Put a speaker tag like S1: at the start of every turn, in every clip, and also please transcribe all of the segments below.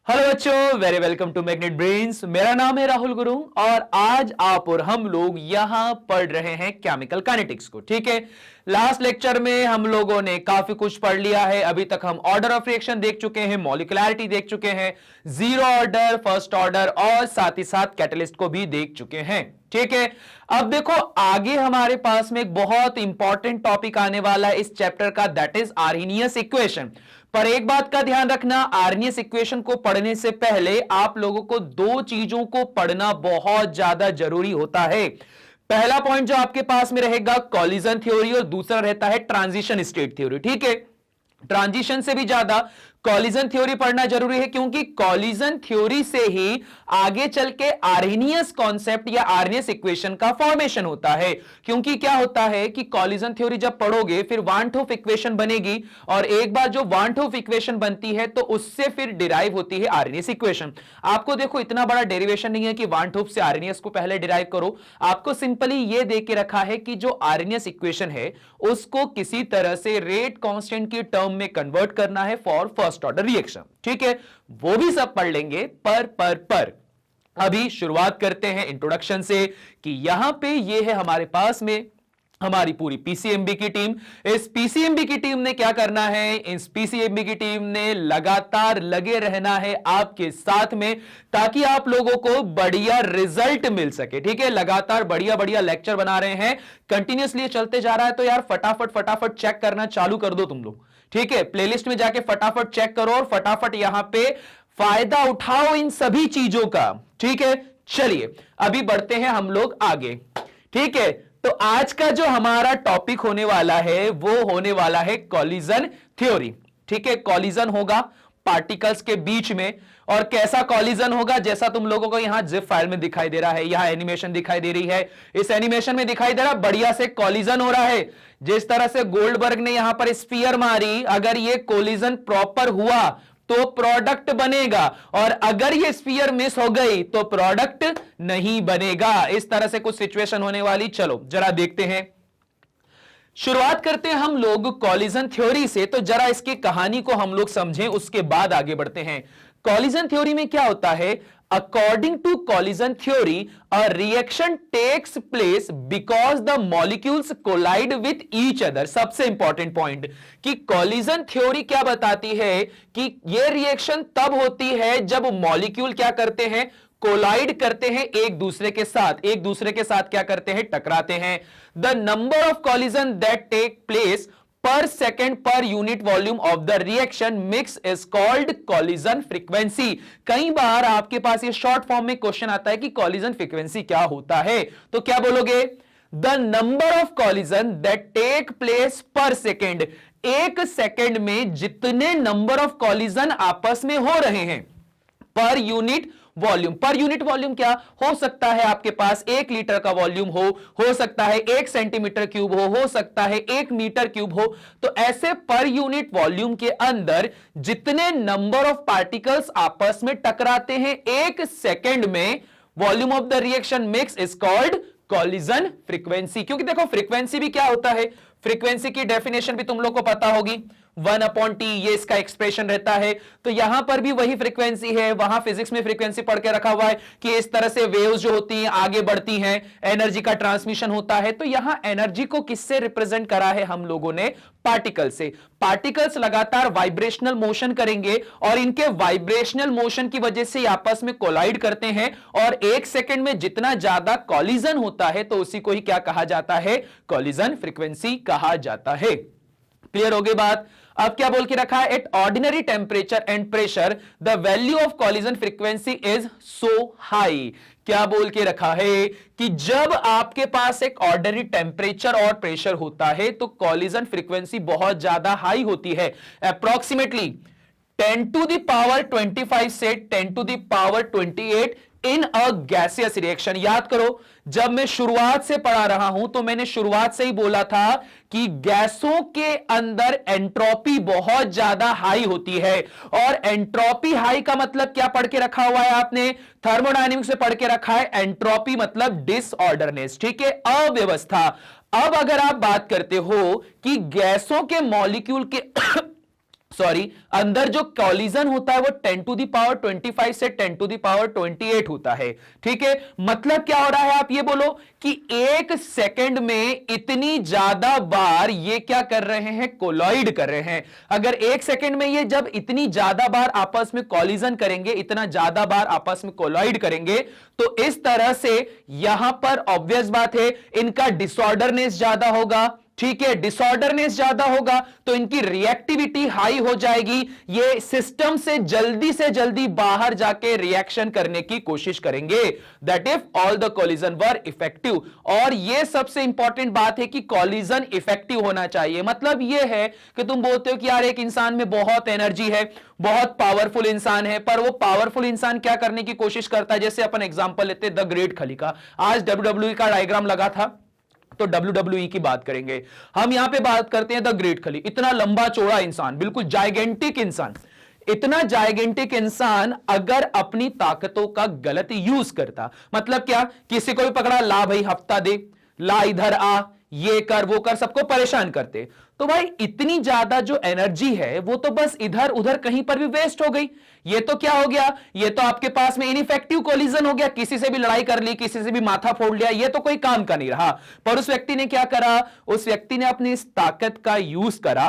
S1: Hello बच्चों, very welcome to Magnet Brains. मेरा नाम है राहुल गुरु और आज आप और हम लोग यहां पढ़ रहे हैं केमिकल काइनेटिक्स को। ठीक है, लास्ट लेक्चर में हम लोगों ने काफी कुछ पढ़ लिया है। अभी तक हम ऑर्डर ऑफ रिएक्शन देख चुके हैं, मॉलिक्यूलैरिटी देख चुके हैं, जीरो ऑर्डर, फर्स्ट ऑर्डर और साथ ही साथ कैटलिस्ट को भी देख चुके हैं। ठीक है, अब देखो आगे हमारे पास में एक बहुत इंपॉर्टेंट टॉपिक आने वाला है इस चैप्टर का, दैट इज आर्हेनियस इक्वेशन। पर एक बात का ध्यान रखना, आर्हेनियस इक्वेशन को पढ़ने से पहले आप लोगों को दो चीजों को पढ़ना बहुत ज्यादा जरूरी होता है। पहला पॉइंट जो आपके पास में रहेगा कॉलिजन थ्योरी और दूसरा रहता है ट्रांजिशन स्टेट थ्योरी। ठीक है, ट्रांजिशन से भी ज्यादा कॉलिजन थ्योरी पढ़ना जरूरी है, क्योंकि कॉलिजन थ्योरी से ही आगे चल के आर्हेनियस कॉन्सेप्ट या आर्हेनियस इक्वेशन का फॉर्मेशन होता है। क्योंकि क्या होता है कि कॉलिजन थ्योरी जब पढ़ोगे फिर वान हॉफ इक्वेशन बनेगी और एक बार जो वान हॉफ इक्वेशन बनती है तो उससे फिर डिराइव होती है आर्हेनियस इक्वेशन। आपको देखो इतना बड़ा डेरिवेशन नहीं है कि वान हॉफ से आर्हेनियस को पहले डिराइव करो। आपको सिंपली यह दे के रखा है कि जो आर्हेनियस इक्वेशन है उसको किसी तरह से रेट कांस्टेंट की टर्म में कन्वर्ट करना है फॉर फर्स्ट ऑर्डर रिएक्शन। ठीक है, वो भी सब पढ़ लेंगे। पर अभी शुरुआत करते हैं इंट्रोडक्शन से कि यहां पे ये है हमारे पास में हमारी पूरी पीसीएमबी की टीम। इस पीसीएमबी की टीम ने क्या करना है, इस पीसीएमबी की टीम ने लगातार लगे रहना है आपके साथ में, ताकि आप लोगों को बढ़िया रिजल्ट मिल सके। ठीक है, लगातार बढ़िया बढ़िया लेक्चर बना रहे हैं, कंटिन्यूअसली चलते जा रहा है। तो यार फटाफट चेक करना चालू कर दो तुम लोग। ठीक है, प्लेलिस्ट में जाके फटाफट चेक करो और फटाफट यहां पे फायदा उठाओ इन सभी चीजों का। ठीक है, चलिए अभी बढ़ते हैं हम लोग आगे। ठीक है, तो आज का जो हमारा टॉपिक होने वाला है वो होने वाला है कॉलिजन थ्योरी। ठीक है, कॉलिजन होगा पार्टिकल्स के बीच में। और कैसा कॉलिजन होगा, जैसा तुम लोगों को यहां जिप फाइल में दिखाई दे रहा है, यहां एनिमेशन दिखाई दे रही है, इस एनिमेशन में दिखाई दे रहा है बढ़िया से कॉलिजन हो रहा है। जिस तरह से गोल्डबर्ग ने यहां पर स्फीयर मारी, अगर ये कॉलिजन प्रॉपर हुआ तो प्रोडक्ट बनेगा, और अगर ये स्फीयर मिस हो गई तो प्रोडक्ट नहीं बनेगा। इस तरह से कुछ सिचुएशन होने वाली। चलो जरा देखते हैं, शुरुआत करते हैं हम लोग कॉलिजन थ्योरी से। तो जरा इसकी कहानी को हम लोग समझें, उसके बाद आगे बढ़ते हैं। कॉलिजन थ्योरी में क्या होता है, according to collision theory a reaction takes place because the molecules collide with each other. सबसे इंपॉर्टेंट पॉइंट कि कॉलिजन थ्योरी क्या बताती है कि यह रिएक्शन तब होती है जब मॉलिक्यूल क्या करते हैं, कोलाइड करते हैं एक दूसरे के साथ। एक दूसरे के साथ क्या करते हैं, टकराते हैं। The number of collision that take place per second per unit volume of the reaction mix is called collision frequency. कई बार आपके पास ये शॉर्ट फॉर्म में क्वेश्चन आता है कि कॉलिजन फ्रीक्वेंसी क्या होता है, तो क्या बोलोगे, the number of collision that take place per second. एक सेकेंड में जितने नंबर ऑफ कॉलिजन आपस में हो रहे हैं पर यूनिट वॉल्यूम। पर यूनिट वॉल्यूम क्या हो सकता है, आपके पास 1 लीटर का वॉल्यूम हो सकता है 1 सेंटीमीटर क्यूब हो सकता है 1 मीटर क्यूब हो। तो ऐसे पर यूनिट वॉल्यूम के अंदर जितने नंबर ऑफ पार्टिकल्स आपस में टकराते हैं एक सेकेंड में, volume of the reaction mix is called collision frequency. क्योंकि देखो फ्रीक्वेंसी भी क्या होता है, फ्रीक्वेंसी की डेफिनेशन भी तुम लोग को पता होगी, 1/T ये इसका एक्सप्रेशन रहता है। तो यहां पर भी वही फ्रीक्वेंसी है, वहां फिजिक्स में फ्रीक्वेंसी पढ़ के रखा हुआ है कि इस तरह से वेव्स जो होती हैं आगे बढ़ती हैं, एनर्जी का ट्रांसमिशन होता है। तो यहां एनर्जी को किससे रिप्रेजेंट करा है हम लोगों ने, पार्टिकल से। पार्टिकल्स लगातार वाइब्रेशनल मोशन करेंगे और इनके वाइब्रेशनल मोशन की वजह से आपस में कोलाइड करते हैं, और एक सेकेंड में जितना ज्यादा कॉलिजन होता है तो उसी को ही क्या कहा जाता है, कॉलिजन फ्रीक्वेंसी कहा जाता है। क्लियर हो गई बात। अब क्या बोल के रखा है, at ordinary temperature and pressure the value of collision frequency is so high. क्या बोल के रखा है कि जब आपके पास एक ऑर्डिनरी टेम्परेचर और प्रेशर होता है तो कॉलिजन फ्रीक्वेंसी बहुत ज्यादा हाई होती है, अप्रोक्सीमेटली 10 to the power 25 से 10 to the power 28 in a gaseous reaction. याद करो, जब मैं शुरुआत से पढ़ा रहा हूं तो मैंने शुरुआत से ही बोला था कि गैसों के अंदर एंट्रोपी बहुत ज्यादा हाई होती है। और एंट्रोपी हाई का मतलब क्या पढ़ के रखा हुआ है आपने, थर्मोडायनेमिक्स से पढ़ के रखा है, एंट्रोपी मतलब डिसऑर्डरनेस। ठीक है, अव्यवस्था। अब अगर आप बात करते हो कि गैसों के मॉलिक्यूल के सॉरी, अंदर जो कॉलिजन होता है वो 10 टू दी पावर 25 से 10 टू दी पावर 28 होता है। ठीक है, मतलब क्या हो रहा है, आप ये बोलो कि एक सेकंड में इतनी ज्यादा बार ये क्या कर रहे हैं, कोलॉइड कर रहे हैं। अगर एक सेकंड में ये जब इतनी ज्यादा बार आपस में कॉलिजन करेंगे, इतना ज्यादा बार आपस में कोलॉइड करेंगे, तो इस तरह से यहां पर ऑब्वियस बात है इनका डिसऑर्डरनेस ज्यादा होगा। ठीक है, डिसऑर्डरनेस ज्यादा होगा तो इनकी रिएक्टिविटी हाई हो जाएगी, ये सिस्टम से जल्दी बाहर जाके रिएक्शन करने की कोशिश करेंगे। That if all the collision were effective. और ये सबसे इंपॉर्टेंट बात है कि कॉलिजन इफेक्टिव होना चाहिए। मतलब ये है कि तुम बोलते हो कि यार एक इंसान में बहुत एनर्जी है, बहुत पावरफुल इंसान है, पर वो पावरफुल इंसान क्या करने की कोशिश करता है, जैसे अपन एग्जांपल लेते हैं द ग्रेट खली का। आज WWE का डायग्राम लगा था तो WWE की बात करेंगे हम। यहां पे बात करते हैं द ग्रेट खली, इतना लंबा चौड़ा इंसान, बिल्कुल जाइगेंटिक इंसान। इतना जाइगेंटिक इंसान अगर अपनी ताकतों का गलत यूज करता, मतलब क्या, किसी को भी पकड़ा, ला भाई हफ्ता दे, ला इधर आ, ये कर वो कर, सबको परेशान करते, तो भाई इतनी ज्यादा जो एनर्जी है वो तो बस इधर उधर कहीं पर भी वेस्ट हो गई। ये तो क्या हो गया, ये तो आपके पास में इनइफेक्टिव कोलिजन हो गया, किसी से भी लड़ाई कर ली, किसी से भी माथा फोड़ लिया, ये तो कोई काम का नहीं रहा। पर उस व्यक्ति ने क्या करा, उस व्यक्ति ने अपनी इस ताकत का यूज करा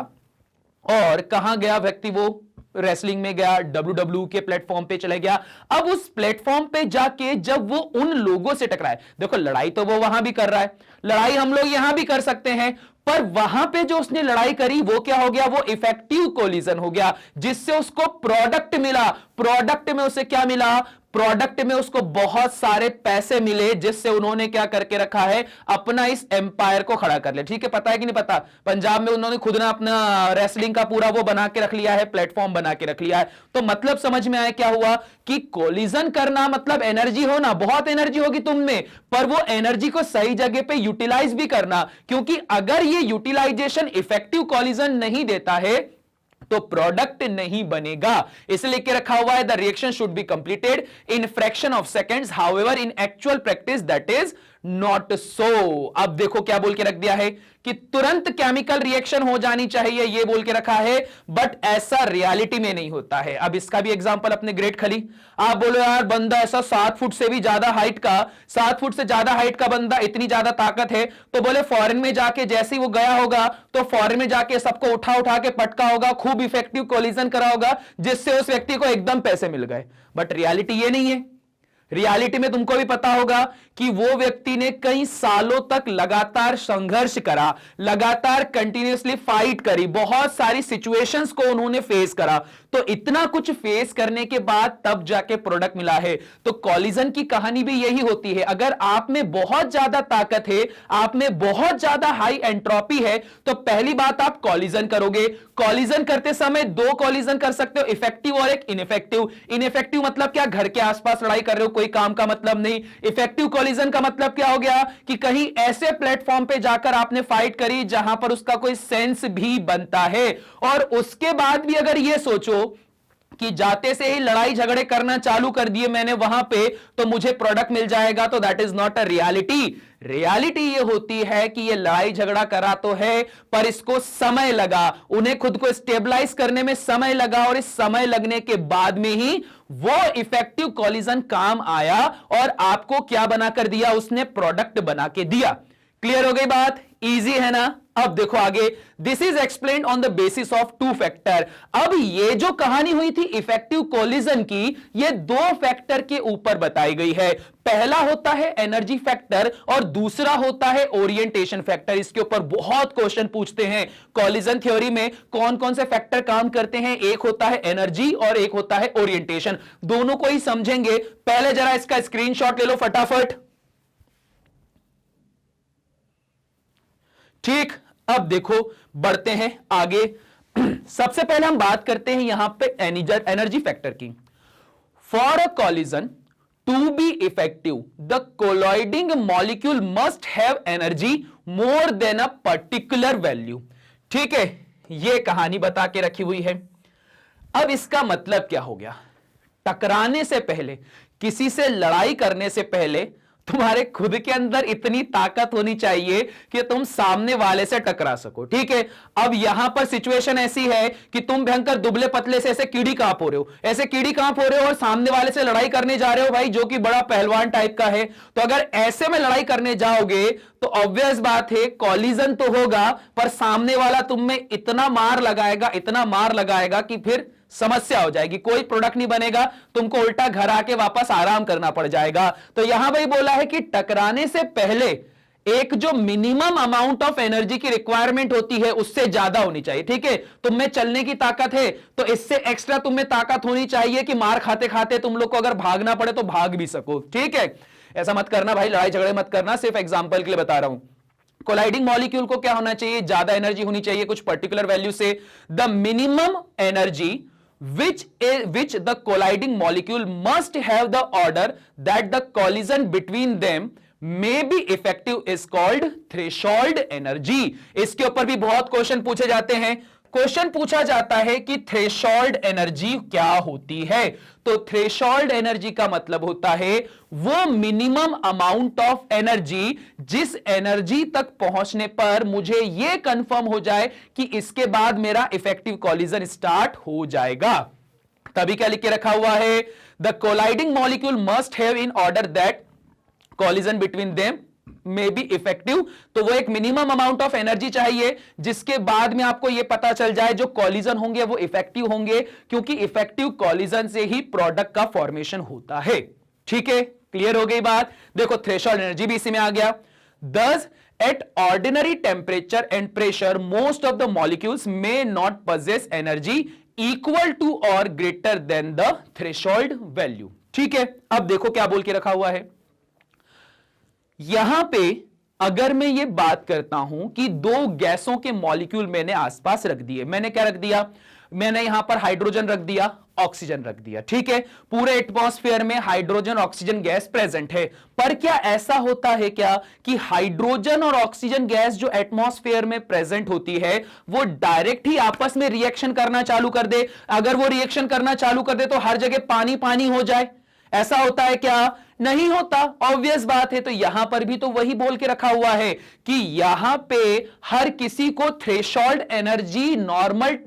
S1: और कहां गया व्यक्ति, वो रेसलिंग में गया, WWE के प्लेटफॉर्म पे चले गया। अब उस प्लेटफॉर्म पे जाके जब वो उन लोगों से टकराए, देखो लड़ाई तो वो वहां भी कर रहा है, लड़ाई हम लोग यहां भी कर सकते हैं, पर वहां पे जो उसने लड़ाई करी वो क्या हो गया, वो इफेक्टिव कोलिजन हो गया, जिससे उसको प्रोडक्ट मिला। प्रोडक्ट में उसे क्या मिला, प्रोडक्ट में उसको बहुत सारे पैसे मिले, जिससे उन्होंने क्या करके रखा है, अपना इस एम्पायर को खड़ा कर लिया। ठीक है, पता है कि नहीं पता, पंजाब में उन्होंने खुद ना अपना रेसलिंग का पूरा वो बना के रख लिया है, प्लेटफॉर्म बना के रख लिया है। तो मतलब समझ में आया क्या हुआ कि कोलिजन करना मतलब एनर्जी होना, बहुत एनर्जी होगी तुम में, पर वो एनर्जी को सही जगह पे यूटिलाइज भी करना, क्योंकि अगर ये यूटिलाइजेशन इफेक्टिव कोलिजन नहीं देता है तो प्रोडक्ट नहीं बनेगा। इसलिए लिख के रखा हुआ है the reaction should be completed in fraction of seconds, however in actual practice that is not so. अब देखो क्या बोल के रख दिया है कि तुरंत केमिकल रिएक्शन हो जानी चाहिए, ये बोल के रखा है, बट ऐसा रियलिटी में नहीं होता है। अब इसका भी एग्जांपल अपने ग्रेट खली, आप बोलो यार बंदा ऐसा 7 फुट से भी ज्यादा हाइट का, 7 फुट से ज्यादा हाइट का बंदा, इतनी ज्यादा ताकत है, तो बोले फॉरेन में जाके जैसे ही वो गया होगा तो फॉरेन में जाके सबको उठा उठा के पटका होगा, खूब इफेक्टिव कोलिजन करा होगा, जिससे उस व्यक्ति को एकदम पैसे मिल गए। बट रियलिटी ये नहीं है। रियलिटी में तुमको भी पता होगा कि वो व्यक्ति ने कई सालों तक लगातार संघर्ष करा, लगातार कंटिन्यूअसली फाइट करी, बहुत सारी सिचुएशंस को उन्होंने फेस करा, तो इतना कुछ फेस करने के बाद तब जाके प्रोडक्ट मिला है। तो कॉलिजन की कहानी भी यही होती है। अगर आप में बहुत ज्यादा ताकत है, आप में बहुत ज्यादा हाई एंट्रोपी है, तो पहली बात आप कॉलिजन करोगे। कॉलिजन करते समय 2 कॉलिजन कर सकते हो, इफेक्टिव और एक इनइफेक्टिव। इनइफेक्टिव मतलब क्या, घर के आसपास लड़ाई कर रहे हो, कोई काम का मतलब नहीं। इफेक्टिव कॉलिजन का मतलब क्या हो गया कि कहीं ऐसे प्लेटफॉर्म पे जाकर आपने फाइट करी जहां पर उसका कोई सेंस भी बनता है, और उसके बाद भी अगर यह सोचो कि जाते से ही लड़ाई झगड़े करना चालू कर दिए मैंने वहां पे तो मुझे प्रोडक्ट मिल जाएगा, तो that is not a reality. Reality ये होती है कि ये लड़ाई झगड़ा करा तो है, पर इसको समय लगा, उन्हें खुद को स्टेबलाइज करने में समय लगा, और इस समय लगने के बाद में ही वो इफेक्टिव कॉलिजन काम आया और आपको क्या बनाकर दिया, उसने प्रोडक्ट बना के दिया। क्लियर हो गई बात, इजी है ना। अब देखो आगे, this is explained on the basis of 2 factor. अब ये जो कहानी हुई थी इफेक्टिव कोलिजन की, ये 2 फैक्टर के ऊपर बताई गई है। पहला होता है एनर्जी फैक्टर और दूसरा होता है ओरिएंटेशन फैक्टर। इसके ऊपर बहुत क्वेश्चन पूछते हैं कॉलिजन थ्योरी में, कौन कौन से फैक्टर काम करते हैं। एक होता है एनर्जी और एक होता है ओरिएंटेशन, दोनों को ही समझेंगे। पहले जरा इसका स्क्रीनशॉट ले लो फटाफट। ठीक, अब देखो बढ़ते हैं आगे। सबसे पहले हम बात करते हैं यहां पे एनर्जी फैक्टर की। For a collision to be effective the colliding molecule must have energy more than a particular value. ठीक है, यह कहानी बता के रखी हुई है। अब इसका मतलब क्या हो गया, टकराने से पहले, किसी से लड़ाई करने से पहले तुम्हारे खुद के अंदर इतनी ताकत होनी चाहिए कि तुम सामने वाले से टकरा सको। ठीक है, अब यहां पर सिचुएशन ऐसी है कि तुम भयंकर दुबले पतले से ऐसे कीड़ी कांप हो रहे हो, ऐसे कीड़ी कांप हो रहे हो और सामने वाले से लड़ाई करने जा रहे हो भाई, जो कि बड़ा पहलवान टाइप का है। तो अगर ऐसे में लड़ाई करने जाओगे तो ऑब्वियस बात है कॉलिजन तो होगा, पर सामने वाला तुम में इतना मार लगाएगा, इतना मार लगाएगा कि फिर समस्या हो जाएगी, कोई प्रोडक्ट नहीं बनेगा, तुमको उल्टा घर आके वापस आराम करना पड़ जाएगा। तो यहां भाई बोला है कि टकराने से पहले एक जो मिनिमम अमाउंट ऑफ एनर्जी की रिक्वायरमेंट होती है उससे ज्यादा होनी चाहिए। ठीक है, तुम में चलने की ताकत है तो इससे एक्स्ट्रा तुम में ताकत होनी चाहिए कि मार खाते खाते तुम लोग को अगर भागना पड़े तो भाग भी सको। ठीक है, ऐसा मत करना भाई, लड़ाई झगड़े मत करना, सिर्फ एग्जांपल के लिए बता रहा हूं। कोलाइडिंग मॉलिक्यूल को क्या होना चाहिए, ज्यादा एनर्जी होनी चाहिए कुछ पर्टिकुलर वैल्यू से। The minimum energy which the colliding molecule must have the order that the collision between them may be effective is called threshold energy। इसके ऊपर भी बहुत क्वेश्चन पूछे जाते हैं। क्वेश्चन पूछा जाता है कि थ्रेशोल्ड एनर्जी क्या होती है। तो थ्रेशोल्ड एनर्जी का मतलब होता है वो मिनिमम अमाउंट ऑफ एनर्जी जिस एनर्जी तक पहुंचने पर मुझे यह कंफर्म हो जाए कि इसके बाद मेरा इफेक्टिव कॉलिजन स्टार्ट हो जाएगा। तभी क्या लिख के रखा हुआ है, the colliding molecule must have in order that collision between them may be effective. तो वो एक मिनिमम अमाउंट ऑफ एनर्जी चाहिए जिसके बाद में आपको यह पता चल जाए जो कॉलिजन होंगे वो इफेक्टिव होंगे, क्योंकि इफेक्टिव कॉलिजन से ही प्रोडक्ट का फॉर्मेशन होता है। ठीक है, क्लियर हो गई बात। देखो थ्रेशोल्ड एनर्जी भी इसी में आ गया। Thus at ordinary temperature and pressure most of the molecules may not possess energy equal to or greater than the threshold value. ठीक है, अब देखो क्या बोल के रखा हुआ है यहां पे। अगर मैं ये बात करता हूं कि दो गैसों के मॉलिक्यूल मैंने आसपास रख दिए, मैंने क्या रख दिया, मैंने यहां पर हाइड्रोजन रख दिया, ऑक्सीजन रख दिया। ठीक है, पूरे एटमॉस्फेयर में हाइड्रोजन ऑक्सीजन गैस प्रेजेंट है, पर क्या ऐसा होता है क्या कि हाइड्रोजन और ऑक्सीजन गैस जो एटमॉस्फेयर में प्रेजेंट होती है वो डायरेक्ट ही आपस में रिएक्शन करना चालू कर दे? अगर वो रिएक्शन करना चालू कर दे तो हर जगह पानी पानी हो जाए, ऐसा होता है क्या? नहीं होता, ऑब्वियस बात है। तो यहां पर भी तो वही बोल के रखा हुआ है कि यहां पे हर किसी को थ्रेशोल्ड एनर्जी नॉर्मल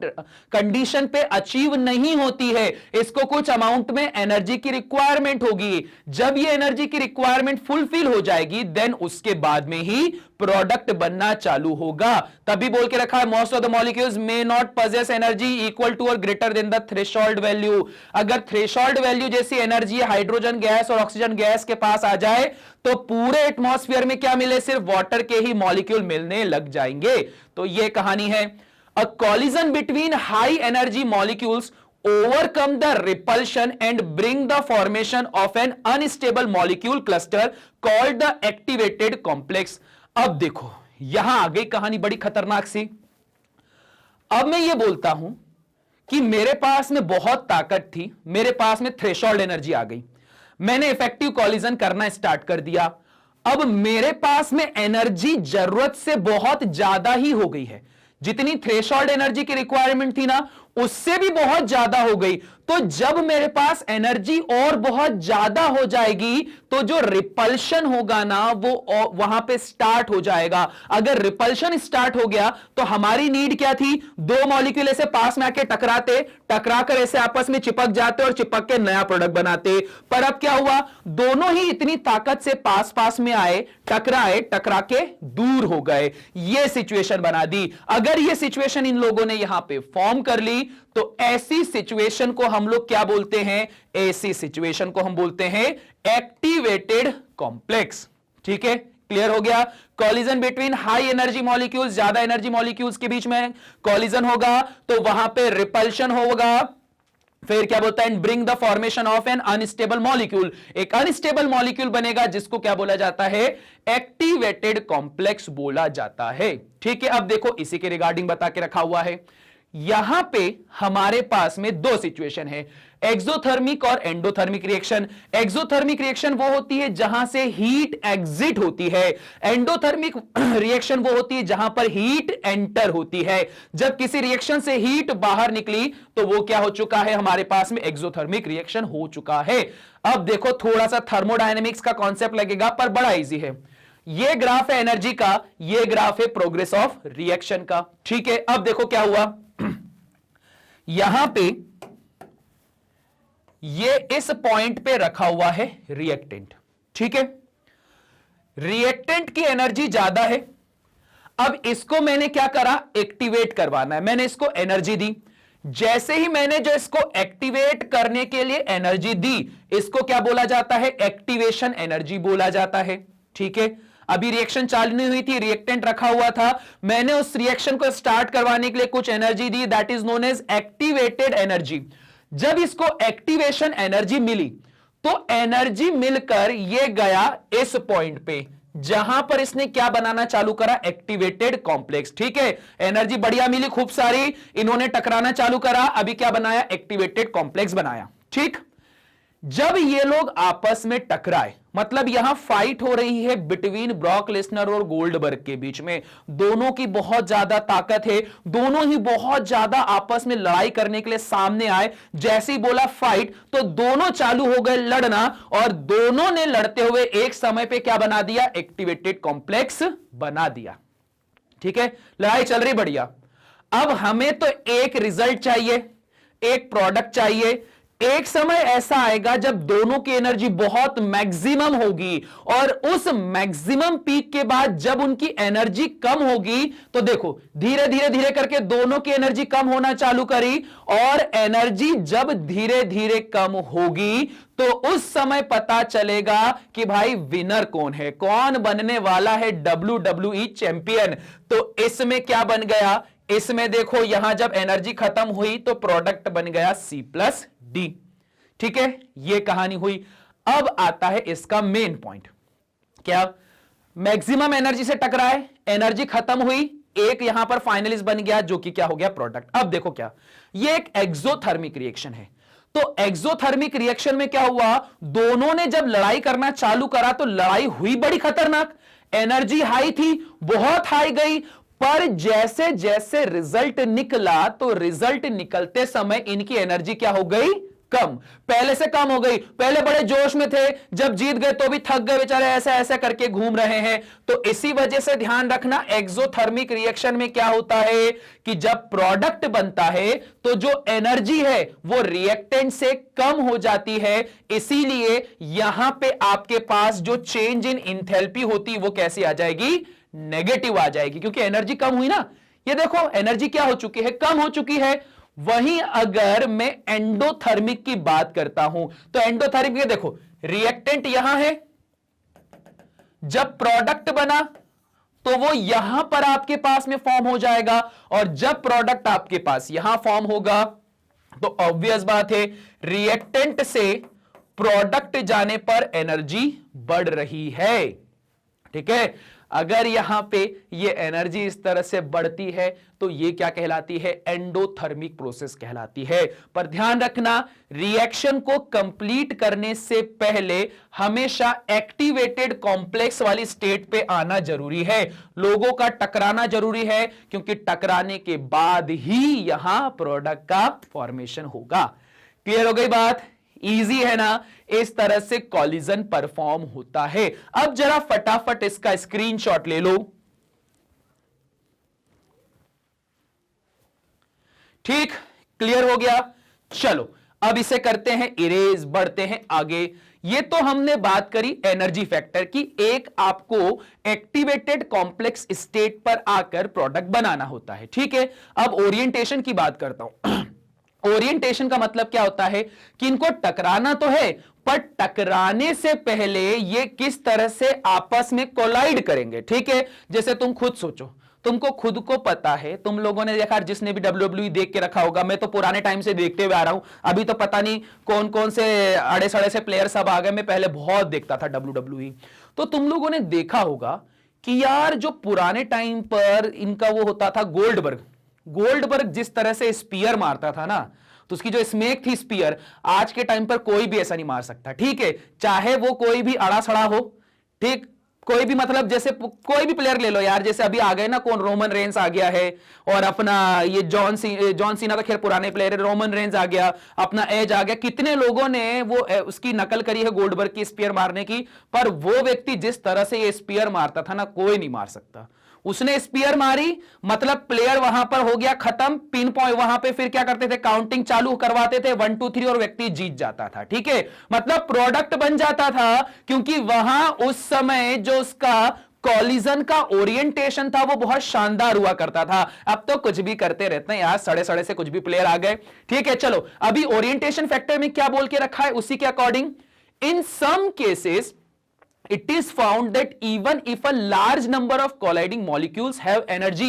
S1: कंडीशन पे अचीव नहीं होती है, इसको कुछ अमाउंट में एनर्जी की रिक्वायरमेंट होगी। जब ये एनर्जी की रिक्वायरमेंट फुलफिल हो जाएगी देन उसके बाद में ही प्रोडक्ट बनना चालू होगा। तभी बोल के रखा है most of the molecules may not possess energy equal to or greater than the threshold value. अगर थ्रेशोल्ड वैल्यू जैसी एनर्जी हाइड्रोजन गैस और ऑक्सीजन गैस के पास आ जाए तो पूरे एटमॉस्फेयर में क्या मिले, सिर्फ वाटर के ही मॉलिक्यूल मिलने लग जाएंगे। तो यह कहानी है। A collision between high energy molecules overcome the repulsion and bring the formation of an unstable molecule cluster called the activated complex। अब देखो यहां आ गई कहानी बड़ी खतरनाक सी। अब मैं ये बोलता हूं कि मेरे पास में बहुत ताकत थी, मेरे पास में थ्रेशोल्ड एनर्जी आ गई, मैंने इफेक्टिव कॉलिजन करना स्टार्ट कर दिया। अब मेरे पास में एनर्जी जरूरत से बहुत ज्यादा ही हो गई है, जितनी थ्रेशोल्ड एनर्जी की रिक्वायरमेंट थी ना उससे भी बहुत ज्यादा हो गई। तो जब मेरे पास एनर्जी और बहुत ज्यादा हो जाएगी तो जो रिपल्शन होगा ना वो वहां पे स्टार्ट हो जाएगा। अगर रिपल्शन स्टार्ट हो गया तो हमारी नीड क्या थी, दो मॉलिक्यूल ऐसे पास में आके टकराते, टकराकर ऐसे आपस में चिपक जाते और चिपक के नया प्रोडक्ट बनाते। पर अब क्या हुआ, दोनों ही इतनी ताकत से पास पास में आए, टकराए, टकरा के दूर हो गए, ये सिचुएशन बना दी। अगर ये सिचुएशन इन लोगों ने यहां पे फॉर्म कर ली तो ऐसी सिचुएशन को हम लोग क्या बोलते हैं, ऐसी सिचुएशन को हम बोलते हैं एक्टिवेटेड कॉम्प्लेक्स। ठीक है, क्लियर हो गया। Collision between high energy molecules, ज्यादा एनर्जी मॉलिक्यूल्स के बीच में कॉलिजन होगा तो वहां पे रिपल्शन होगा। फिर क्या बोलता है, bring the formation of N unstable molecule, एक अनस्टेबल मॉलिक्यूल बनेगा जिसको क्या बोला जाता है, एक्टिवेटेड कॉम्प्लेक्स बोला जाता है। ठीक है, अब देखो इसी के रिगार्डिंग बता के रखा हुआ है। यहां पे हमारे पास में दो सिचुएशन है, एक्सोथर्मिक और एंडोथर्मिक रिएक्शन। एक्सोथर्मिक रिएक्शन वो होती है जहां से हीट एग्जिट होती है, एंडोथर्मिक रिएक्शन वो होती है जहां पर हीट एंटर होती है। जब किसी रिएक्शन से हीट बाहर निकली तो वो क्या हो चुका है, हमारे पास में एक्सोथर्मिक रिएक्शन हो चुका है। अब देखो थोड़ा सा थर्मोडायनेमिक्स का कॉन्सेप्ट लगेगा पर बड़ा इजी है। ये ग्राफ है एनर्जी का, ये ग्राफ है प्रोग्रेस ऑफ रिएक्शन का। ठीक है, अब देखो क्या हुआ, यहां पे ये इस पॉइंट पे रखा हुआ है रिएक्टेंट। ठीक है, रिएक्टेंट की एनर्जी ज्यादा है। अब इसको मैंने क्या करा, एक्टिवेट करवाना है, मैंने इसको एनर्जी दी। जैसे ही मैंने जो इसको एक्टिवेट करने के लिए एनर्जी दी, इसको क्या बोला जाता है, एक्टिवेशन एनर्जी बोला जाता है। ठीक है, अभी रिएक्शन चालू नहीं हुई थी, रिएक्टेंट रखा हुआ था, मैंने उस रिएक्शन को स्टार्ट करवाने के लिए कुछ एनर्जी दी, that is known as activated energy. जब इसको एक्टिवेशन एनर्जी मिली तो एनर्जी मिलकर ये गया इस पॉइंट पे, जहां पर इसने क्या बनाना चालू करा, एक्टिवेटेड कॉम्प्लेक्स। ठीक है, एनर्जी बढ़िया मिली, खूब सारी, इन्होंने टकराना चालू करा, अभी क्या बनाया, एक्टिवेटेड कॉम्प्लेक्स बनाया। ठीक, जब ये लोग आपस में टकराए, मतलब यहां फाइट हो रही है बिटवीन ब्रॉक लेसनर और गोल्डबर्ग के बीच में, दोनों की बहुत ज्यादा ताकत है, दोनों ही बहुत ज्यादा आपस में लड़ाई करने के लिए सामने आए। जैसे ही बोला फाइट तो दोनों चालू हो गए लड़ना, और दोनों ने लड़ते हुए एक समय पे क्या बना दिया, एक्टिवेटेड कॉम्प्लेक्स बना दिया। ठीक है, लड़ाई चल रही बढ़िया। अब हमें तो एक रिजल्ट चाहिए, एक प्रोडक्ट चाहिए। एक समय ऐसा आएगा जब दोनों की एनर्जी बहुत मैक्सिमम होगी, और उस मैक्सिमम पीक के बाद जब उनकी एनर्जी कम होगी तो देखो धीरे धीरे धीरे करके दोनों की एनर्जी कम होना चालू करी, और एनर्जी जब धीरे धीरे कम होगी तो उस समय पता चलेगा कि भाई विनर कौन है, कौन बनने वाला है WWE चैंपियन। तो इसमें क्या बन गया, इसमें देखो यहां जब एनर्जी खत्म हुई तो प्रोडक्ट बन गया C+D। ठीक है, यह कहानी हुई। अब आता है इसका मेन पॉइंट, क्या, मैक्सिमम एनर्जी से टकराए, एनर्जी खत्म हुई, एक यहां पर फाइनलिस्ट बन गया जो कि क्या हो गया, प्रोडक्ट। अब देखो क्या, यह एक एक्सोथर्मिक रिएक्शन है। तो एक्सोथर्मिक रिएक्शन में क्या हुआ, दोनों ने जब लड़ाई करना चालू करा तो लड़ाई हुई बड़ी खतरनाक, एनर्जी हाई थी, बहुत हाई गई, पर जैसे जैसे रिजल्ट निकला तो रिजल्ट निकलते समय इनकी एनर्जी क्या हो गई, कम, पहले से कम हो गई। पहले बड़े जोश में थे, जब जीत गए तो भी थक गए बेचारे, ऐसे ऐसे करके घूम रहे हैं। तो इसी वजह से ध्यान रखना, एक्सोथर्मिक रिएक्शन में क्या होता है कि जब प्रोडक्ट बनता है तो जो एनर्जी है वो रिएक्टेंट से कम हो जाती है। इसीलिए यहां पे आपके पास जो चेंज इन इंथैल्पी होती वो कैसी आ जाएगी, नेगेटिव आ जाएगी, क्योंकि एनर्जी कम हुई ना। ये देखो एनर्जी क्या हो चुकी है, कम हो चुकी है। वहीं अगर मैं एंडोथर्मिक की बात करता हूं तो एंडोथर्मिक देखो, रिएक्टेंट यहां है, जब प्रोडक्ट बना तो वो यहां पर आपके पास में फॉर्म हो जाएगा, और जब प्रोडक्ट आपके पास यहां फॉर्म होगा तो ऑब्वियस बात है रिएक्टेंट से प्रोडक्ट जाने पर एनर्जी बढ़ रही है। ठीक है, अगर यहां पे ये एनर्जी इस तरह से बढ़ती है तो ये क्या कहलाती है, एंडोथर्मिक प्रोसेस कहलाती है। पर ध्यान रखना, रिएक्शन को कंप्लीट करने से पहले हमेशा एक्टिवेटेड कॉम्प्लेक्स वाली स्टेट पे आना जरूरी है, लोगों का टकराना जरूरी है, क्योंकि टकराने के बाद ही यहां प्रोडक्ट का फॉर्मेशन होगा। क्लियर हो गई बात, इजी है ना। इस तरह से कॉलिजन परफॉर्म होता है। अब जरा फटाफट इसका स्क्रीनशॉट ले लो। ठीक, क्लियर हो गया। चलो अब इसे करते हैं इरेज, बढ़ते हैं आगे। ये तो हमने बात करी एनर्जी फैक्टर की, एक आपको एक्टिवेटेड कॉम्प्लेक्स स्टेट पर आकर प्रोडक्ट बनाना होता है। ठीक है, अब ओरिएंटेशन की बात करता हूं। ओरिएंटेशन का मतलब क्या होता है कि इनको टकराना तो है, पर टकराने से पहले ये किस तरह से आपस में कोलाइड करेंगे। ठीक है, जैसे तुम खुद सोचो, तुमको खुद को पता है, तुम लोगों ने देखा, जिसने भी WWE देख के रखा होगा, मैं तो पुराने टाइम से देखते हुए आ रहा हूं, अभी तो पता नहीं कौन कौन से अड़े सड़े से प्लेयर सब आ गए, मैं पहले बहुत देखता था WWE। तो तुम लोगों ने देखा होगा कि यार जो पुराने टाइम पर इनका वो होता था, गोल्डबर्ग, गोल्डबर्ग जिस तरह से स्पीयर मारता था ना, तो उसकी जो स्मेक थी स्पीयर, आज के टाइम पर कोई भी ऐसा नहीं मार सकता, ठीक है, चाहे वो कोई भी अड़ा सड़ा हो, ठीक, कोई भी, मतलब जैसे कोई भी प्लेयर ले लो यार, जैसे अभी आ गए ना, कौन, रोमन रेंस आ गया है, और अपना ये जॉन सीना तो खैर पुराने प्लेयर है, रोमन रेंस आ गया, अपना एज आ गया, कितने लोगों ने वो उसकी नकल करी है गोल्डबर्ग की स्पीयर मारने की, पर वो व्यक्ति जिस तरह से ये स्पीयर मारता था ना, कोई नहीं मार सकता। उसने स्पीयर मारी, मतलब प्लेयर वहां पर हो गया खत्म, पिन पॉइंट, वहां पे फिर क्या करते थे, काउंटिंग चालू करवाते थे 1 2 3 और व्यक्ति जीत जाता था, ठीक है, मतलब प्रोडक्ट बन जाता था, क्योंकि वहां उस समय जो उसका कॉलिजन का ओरिएंटेशन था वो बहुत शानदार हुआ करता था। अब तो कुछ भी करते रहते हैं यार, सड़े सड़े से कुछ भी प्लेयर आ गए, ठीक है। चलो अभी ओरिएंटेशन फैक्टर में क्या बोल के रखा है, उसी के according, in some cases it is found that even if a large number of colliding molecules have energy,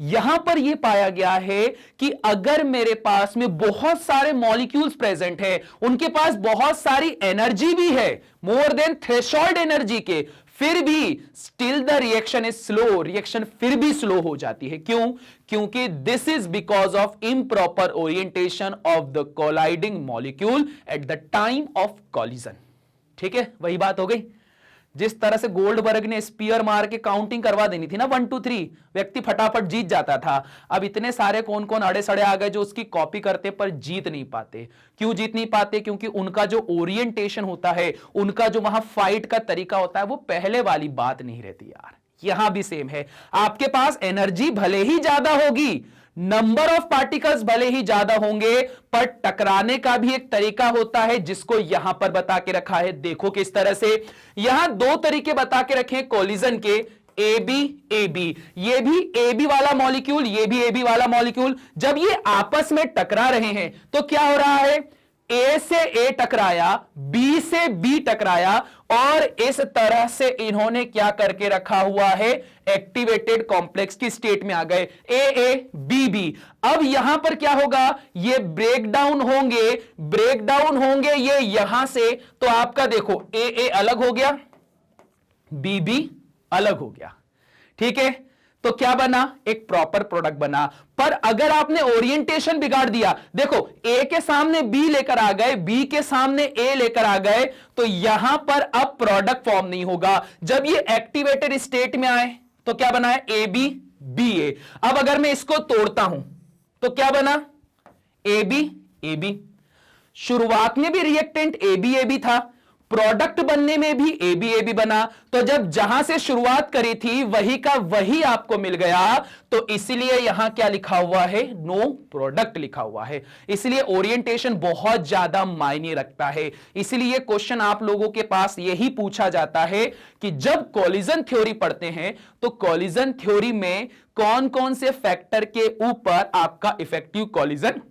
S1: यहां पर यह पाया गया है कि अगर मेरे पास में बहुत सारे मॉलिक्यूल्स प्रेजेंट है, उनके पास बहुत सारी एनर्जी भी है, मोर देन थ्रेशोल्ड एनर्जी के, फिर भी still the reaction is slow, reaction फिर भी स्लो हो जाती है। क्यों? क्योंकि this is because of improper orientation of the colliding molecule at the time of collision. ठीक है, वही बात हो गई। जिस तरह से गोल्डबर्ग ने स्पीयर मार के काउंटिंग करवा देनी थी ना 1 2 3, व्यक्ति फटाफट जीत जाता था। अब इतने सारे कौन कौन अड़े सड़े आ गए जो उसकी कॉपी करते पर जीत नहीं पाते। क्यों जीत नहीं पाते? क्योंकि उनका जो ओरिएंटेशन होता है, उनका जो वहां फाइट का तरीका होता है, वो पहले वाली बात नहीं रहती यार। यहां भी सेम है, आपके पास एनर्जी भले ही ज्यादा होगी, नंबर ऑफ पार्टिकल्स भले ही ज्यादा होंगे, पर टकराने का भी एक तरीका होता है जिसको यहां पर बता के रखा है। देखो किस तरह से, यहां 2 तरीके बता के रखे कोलिजन के, ए बी, ये भी ए बी वाला मॉलिक्यूल, ये भी ए बी वाला मॉलिक्यूल। जब ये आपस में टकरा रहे हैं तो क्या हो रहा है, ए से ए टकराया, बी से बी टकराया, और इस तरह से इन्होंने क्या करके रखा हुआ है, एक्टिवेटेड कॉम्प्लेक्स की स्टेट में आ गए, ए बी। अब यहां पर क्या होगा, ये ब्रेकडाउन होंगे ये यहां से, तो आपका देखो ए अलग हो गया, बी अलग हो गया, ठीक है। तो क्या बना, एक प्रॉपर प्रोडक्ट बना। पर अगर आपने ओरिएंटेशन बिगाड़ दिया, देखो ए के सामने बी लेकर आ गए, बी के सामने ए लेकर आ गए, तो यहां पर अब प्रोडक्ट फॉर्म नहीं होगा। जब ये एक्टिवेटेड स्टेट में आए तो क्या बना है, ए बी ए। अब अगर मैं इसको तोड़ता हूं तो क्या बना, ए बी। शुरुआत में भी रिएक्टेंट ए बी था, प्रोडक्ट बनने में भी ए बी बना, तो जब जहां से शुरुआत करी थी वही का वही आपको मिल गया, तो इसलिए यहां क्या लिखा हुआ है, नो प्रोडक्ट लिखा हुआ है। इसलिए ओरिएंटेशन बहुत ज्यादा मायने रखता है। इसलिए क्वेश्चन आप लोगों के पास यही पूछा जाता है कि जब कॉलिजन थ्योरी पढ़ते हैं तो कॉलिजन थ्योरी में कौन कौन से फैक्टर के ऊपर आपका इफेक्टिव कॉलिजन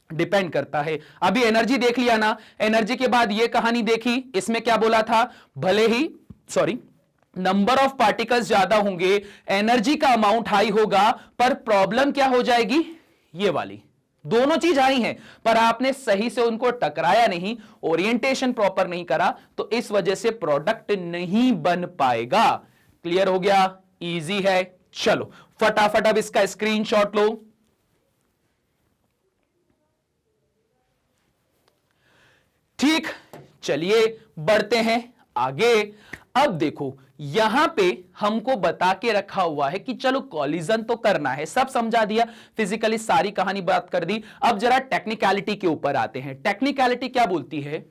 S1: डिपेंड करता है। अभी एनर्जी देख लिया ना, एनर्जी के बाद ये कहानी देखी, इसमें क्या बोला था, भले ही नंबर ऑफ पार्टिकल्स ज्यादा होंगे, एनर्जी का अमाउंट हाई होगा, पर प्रॉब्लम क्या हो जाएगी, ये वाली। दोनों चीज आई हैं, पर आपने सही से उनको टकराया नहीं, ओरिएंटेशन प्रॉपर नहीं करा, तो इस वजह से प्रोडक्ट नहीं बन पाएगा। क्लियर हो गया? इजी है। चलो फटाफट अब इसका स्क्रीनशॉट लो। ठीक, चलिए बढ़ते हैं आगे। अब देखो यहां पे हमको बता के रखा हुआ है कि चलो कॉलिजन तो करना है, सब समझा दिया, फिजिकली सारी कहानी बात कर दी। अब जरा टेक्निकलिटी के ऊपर आते हैं। टेक्निकलिटी क्या बोलती है,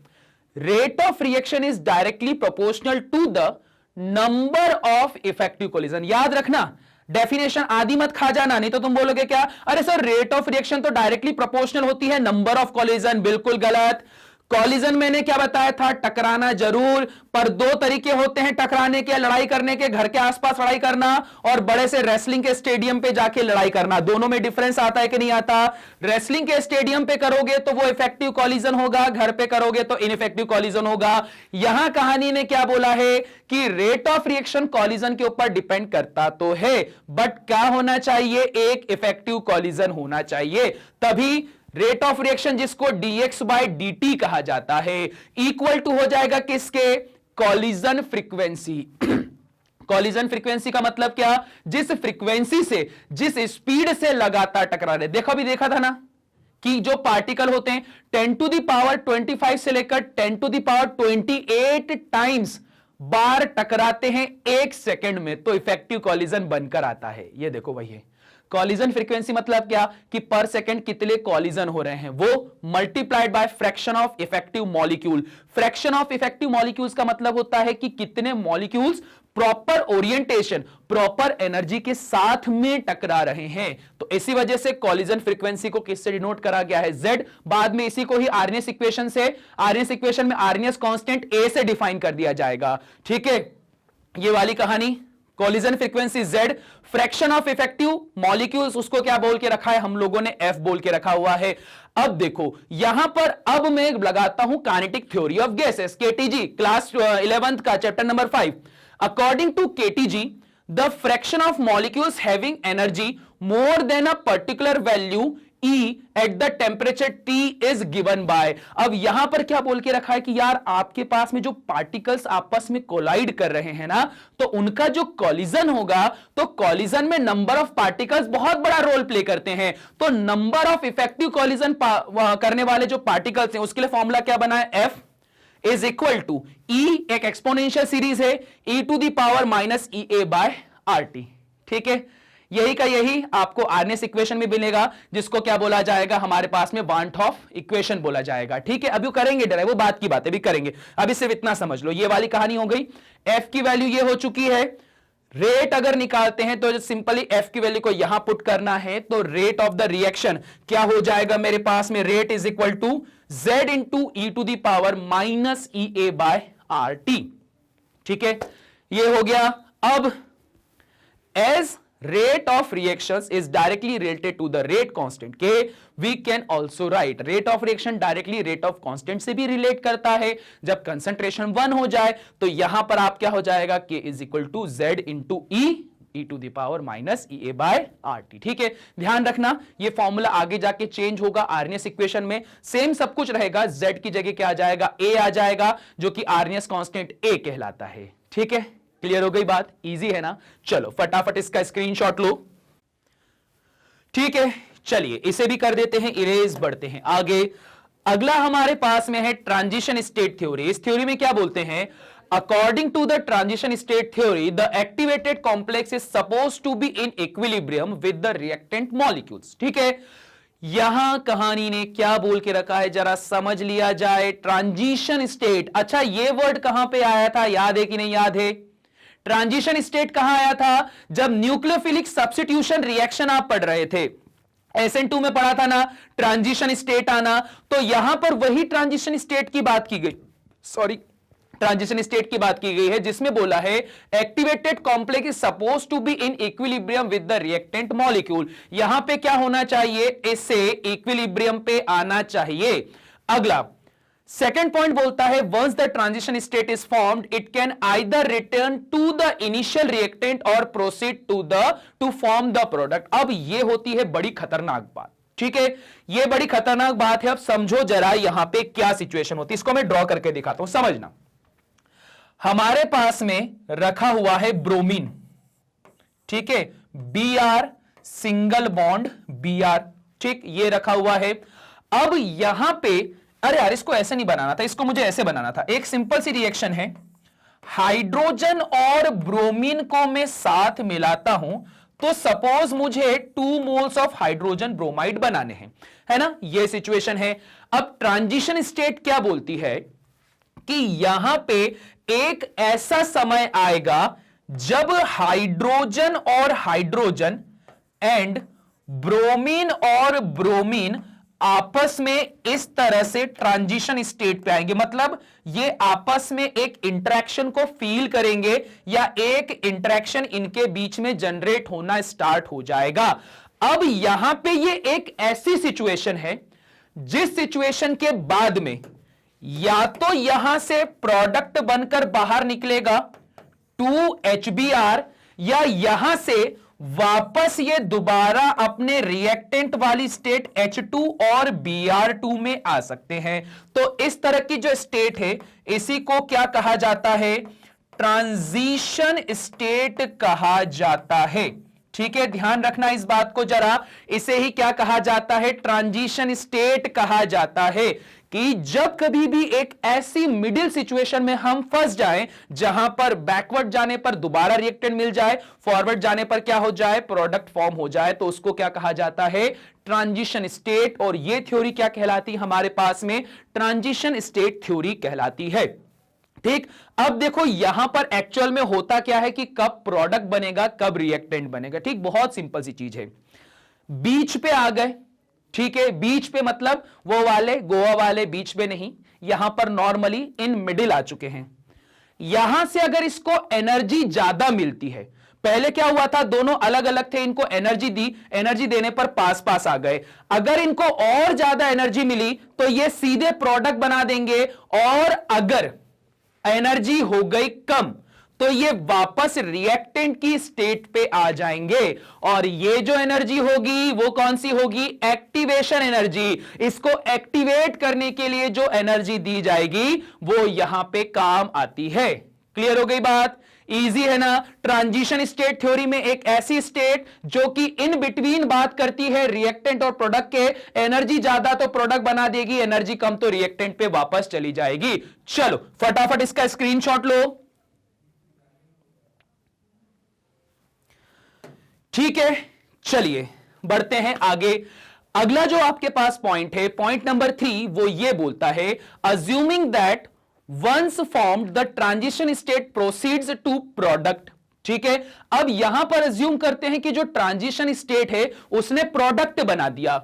S1: rate of reaction is directly proportional to the number of effective collision. याद रखना, डेफिनेशन आदि मत खा जाना, नहीं तो तुम बोलोगे क्या, अरे सर रेट ऑफ रिएक्शन तो डायरेक्टली प्रोपोर्शनल होती है नंबर ऑफ कॉलिजन। बिल्कुल गलत। कॉलिजन मैंने क्या बताया था, टकराना जरूर, पर 2 तरीके होते हैं टकराने के, लड़ाई करने के, घर के आसपास लड़ाई करना और बड़े से रेसलिंग के स्टेडियम पे जाके लड़ाई करना। दोनों में डिफरेंस आता है कि नहीं आता? रेसलिंग के स्टेडियम पे करोगे तो वो इफेक्टिव कॉलिजन होगा, घर पे करोगे तो इनइफेक्टिव कॉलिजन होगा। यहां कहानी ने क्या बोला है कि रेट ऑफ रिएक्शन कॉलिजन के ऊपर डिपेंड करता तो है, बट क्या होना चाहिए, एक इफेक्टिव कॉलिजन होना चाहिए। तभी रेट ऑफ रिएक्शन, जिसको dx बाय dt कहा जाता है, इक्वल टू हो जाएगा किसके, कॉलिजन फ्रीक्वेंसी। कॉलिजन फ्रीक्वेंसी का मतलब क्या, जिस फ्रीक्वेंसी से, जिस स्पीड से लगातार टकरा रहे। देखा था ना कि जो पार्टिकल होते हैं 10 टू द पावर 25 से लेकर 10 टू द पावर 28 टाइम्स बार टकराते हैं एक सेकंड में, तो इफेक्टिव कॉलिजन बनकर आता है। ये देखो वही है कॉलिजन फ्रीक्वेंसी, मतलब क्या कि पर सेकंड कितने कॉलिजन हो रहे हैं, वो multiplied by fraction of effective molecule. Fraction of effective molecules का मतलब होता है कि कितने molecules proper orientation, proper energy के साथ में टकरा रहे हैं। तो इसी वजह से कॉलिजन फ्रीक्वेंसी को किससे डिनोट करा गया है, Z। बाद में इसी को ही आर्नियस इक्वेशन से, आर्नियस इक्वेशन में आर्नियस कांस्टेंट A से डिफाइन कर दिया जाएगा। ठीक है, ये वाली कहानी collision frequency Z, fraction of effective molecules उसको क्या बोल के रखा है हम लोगों ने, F बोल के रखा हुआ है। अब देखो यहां पर अब मैं लगाता हूं kinetic theory of gases, KTG, class 11th का chapter number 5। According to KTG, the fraction of molecules having energy more than a particular value E at the temperature T is given by. अब यहां पर क्या बोल के रखा है कि यार आपके पास में जो पार्टिकल्स आपस में कोलाइड कर रहे हैं ना, तो उनका जो कॉलिजन होगा, तो कॉलिजन में नंबर ऑफ पार्टिकल्स बहुत बड़ा रोल प्ले करते हैं। तो नंबर ऑफ इफेक्टिव कॉलिजन करने वाले जो पार्टिकल्स हैं उसके लिए फॉर्मूला क्या बना है, F is equal to E, एक एक्सपोनेंशियल सीरीज है, E to the power minus EA by RT। ठीक है, यही का यही आपको आर्नियस इक्वेशन में मिलेगा, जिसको क्या बोला जाएगा हमारे पास में वांट ऑफ इक्वेशन बोला जाएगा। ठीक है, अभी करेंगे डराइव, वो बात की बात है, अभी करेंगे। अभी सिर्फ इतना समझ लो, ये वाली कहानी हो गई। F की वैल्यू ये हो चुकी है। रेट अगर निकालते हैं तो सिंपली F की वैल्यू को यहां पुट करना है, तो रेट ऑफ द रिएक्शन क्या हो जाएगा मेरे पास में, rate is equal to Z into E to the power minus EA by RT। ठीक है, ये हो गया। अब as rate of reactions is directly related to the rate constant K, we can also write rate of reaction directly rate of constant से भी relate करता है। जब concentration 1 हो जाए तो यहां पर आप क्या हो जाएगा, K is equal to Z into E to the power minus EA by RT। ठीक है, ध्यान रखना ये फॉर्मूला आगे जाके चेंज होगा, आर्नियस इक्वेशन में सेम सब कुछ रहेगा, Z की जगह क्या आ जाएगा, A आ जाएगा, जो कि आर्नियस कांस्टेंट A कहलाता है। ठीक है, क्लियर हो गई बात, इजी है ना। चलो फटाफट इसका स्क्रीनशॉट लो। ठीक है, चलिए इसे भी कर देते हैं इरेज, बढ़ते हैं आगे। अगला हमारे पास में है ट्रांजिशन स्टेट थ्योरी। इस थ्योरी में क्या बोलते हैं, according to the transition state theory the activated complex is suppose to be in equilibrium with the reactant molecules. ठीक है, यहां कहानी ने क्या बोल के रखा है जरा समझ लिया जाए। ट्रांजिशन स्टेट, अच्छा ये वर्ड कहां पे आया था, याद है कि नहीं याद है, ट्रांजिशन स्टेट कहां आया था, जब न्यूक्लियोफिलिक सब्स्टिट्यूशन रिएक्शन आप पढ़ रहे थे, SN2 में पढ़ा था ना ट्रांजिशन स्टेट आना, तो यहां पर वही ट्रांजिशन स्टेट की बात की गई, सॉरी ट्रांजिशन स्टेट की बात की गई है, जिसमें बोला है activated complex is suppose to be in equilibrium with the reactant molecule. यहां पे क्या होना चाहिए, इससे इक्विलिब्रियम पे आना चाहिए। अगला सेकेंड पॉइंट बोलता है once the transition state is formed it can either return to the initial reactant or proceed to form the product. अब ये होती है बड़ी खतरनाक बात। ठीक है, ये बड़ी खतरनाक बात है। अब समझो जरा यहां पे क्या सिचुएशन होती है, इसको मैं ड्रॉ करके दिखाता हूं, समझना। हमारे पास में रखा हुआ है ब्रोमीन, ठीक है, Br सिंगल बॉन्ड Br, ठीक, ये रखा हुआ है। अब यहां पे अरे यार इसको ऐसे नहीं बनाना था, इसको मुझे ऐसे बनाना था। एक सिंपल सी रिएक्शन है, हाइड्रोजन और ब्रोमीन को मैं साथ मिलाता हूं तो सपोज मुझे 2 मोल्स ऑफ हाइड्रोजन ब्रोमाइड बनाने हैं, है ना, ये सिचुएशन है। अब ट्रांजिशन स्टेट क्या बोलती है कि यहां पे एक ऐसा समय आएगा जब हाइड्रोजन और हाइड्रोजन एंड ब्रोमीन और ब्रोमीन आपस में इस तरह से ट्रांजिशन स्टेट पे आएंगे, मतलब ये आपस में एक इंटरेक्शन को फील करेंगे या एक इंटरेक्शन इनके बीच में जनरेट होना स्टार्ट हो जाएगा। अब यहां पे ये एक ऐसी सिचुएशन है जिस सिचुएशन के बाद में या तो यहां से प्रोडक्ट बनकर बाहर निकलेगा 2HBr, या यहां से वापस ये दोबारा अपने रिएक्टेंट वाली स्टेट H2 और Br2 में आ सकते हैं। तो इस तरह की जो स्टेट है इसी को क्या कहा जाता है, ट्रांजिशन स्टेट कहा जाता है। ठीक है, ध्यान रखना इस बात को जरा, इसे ही क्या कहा जाता है, ट्रांजिशन स्टेट कहा जाता है। कि जब कभी भी एक ऐसी मिडिल सिचुएशन में हम फंस जाएं जहां पर बैकवर्ड जाने पर दोबारा रिएक्टेंट मिल जाए, फॉरवर्ड जाने पर क्या हो जाए, प्रोडक्ट फॉर्म हो जाए, तो उसको क्या कहा जाता है, ट्रांजिशन स्टेट। और यह थ्योरी क्या कहलाती है हमारे पास में, ट्रांजिशन स्टेट थ्योरी कहलाती है। ठीक, अब देखो यहां पर एक्चुअल में होता क्या है कि कब प्रोडक्ट बनेगा, कब रिएक्टेंट बनेगा। ठीक, बहुत सिंपल सी चीज है। बीच पे आ गए, ठीक है, बीच पे मतलब वो वाले गोवा वाले बीच पे नहीं, यहां पर नॉर्मली इन मिडिल आ चुके हैं। यहां से अगर इसको एनर्जी ज्यादा मिलती है, पहले क्या हुआ था, दोनों अलग अलग थे, इनको एनर्जी दी, एनर्जी देने पर पास पास आ गए। अगर इनको और ज्यादा एनर्जी मिली तो ये सीधे प्रोडक्ट बना देंगे, और अगर एनर्जी हो गई कम तो ये वापस रिएक्टेंट की स्टेट पे आ जाएंगे। और ये जो एनर्जी होगी वो कौन सी होगी, एक्टिवेशन एनर्जी। इसको एक्टिवेट करने के लिए जो एनर्जी दी जाएगी वो यहां पे काम आती है। क्लियर हो गई बात, इजी है ना। ट्रांजिशन स्टेट थ्योरी में एक ऐसी स्टेट जो कि इन बिटवीन बात करती है रिएक्टेंट और प्रोडक्ट के, एनर्जी ज्यादा तो प्रोडक्ट बना देगी, एनर्जी कम तो रिएक्टेंट पे वापस चली जाएगी। चलो फटाफट इसका स्क्रीनशॉट लो। ठीक है, चलिए बढ़ते हैं आगे। अगला जो आपके पास पॉइंट है, पॉइंट नंबर 3, वो ये बोलता है, assuming that once formed the transition state proceeds to product. ठीक है, अब यहां पर अज्यूम करते हैं कि जो ट्रांजिशन स्टेट है उसने प्रोडक्ट बना दिया,